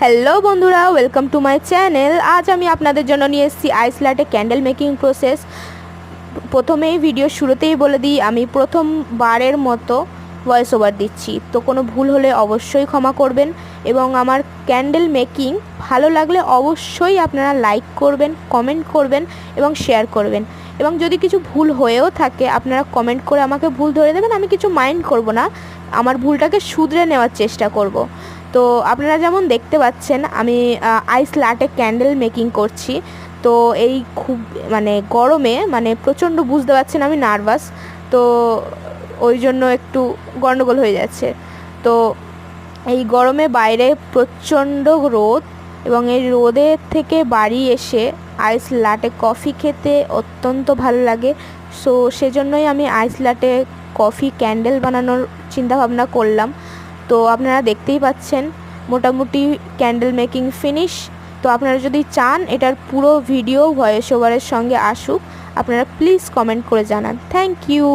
Hello বন্ধুরা, welcome to my channel. আজ আমি আপনাদের জন্য নিয়ে এসেছি আইস লাটে ক্যান্ডেল মেকিং প্রসেস। প্রথমেই ভিডিও শুরুতেই বলে দিই, আমি প্রথমবারের মতো ভয়েস ওভার দিচ্ছি, তো কোনো ভুল হলে অবশ্যই ক্ষমা করবেন। এবং আমার ক্যান্ডেল মেকিং ভালো লাগলে অবশ্যই আপনারা লাইক করবেন, কমেন্ট করবেন এবং শেয়ার করবেন। এবং যদি কিছু ভুল হয়েও থাকে আপনারা কমেন্ট করে আমাকে ভুল ধরে দেবেন, আমি কিছু মাইন্ড করব না, আমার ভুলটাকে শুধরে নেওয়ার চেষ্টা করব। তো আপনারা যেমন দেখতে পাচ্ছেন আমি আইস লাটে ক্যান্ডেল মেকিং করছি। তো এই খুব গরমে প্রচণ্ড বুঝতে পারছেন আমি নার্ভাস, তো ওই জন্য একটু গন্ডগোল হয়ে যাচ্ছে। তো এই গরমে বাইরে প্রচণ্ড রোদ, এবং এই রোদের থেকে বাড়ি এসে আইস লাটে কফি খেতে অত্যন্ত ভালো লাগে। সো সেজন্যই আমি আইস লাটে কফি ক্যান্ডেল বানানোর চিন্তাভাবনা করলাম। তো আপনারা দেখতেই পাচ্ছেন মোটামুটি ক্যান্ডেল মেকিং ফিনিশ। তো আপনারা যদি চান এটার পুরো ভিডিও ভয়েস ওভারের সঙ্গে আসুক, আপনারা প্লিজ কমেন্ট করে জানান। Thank you.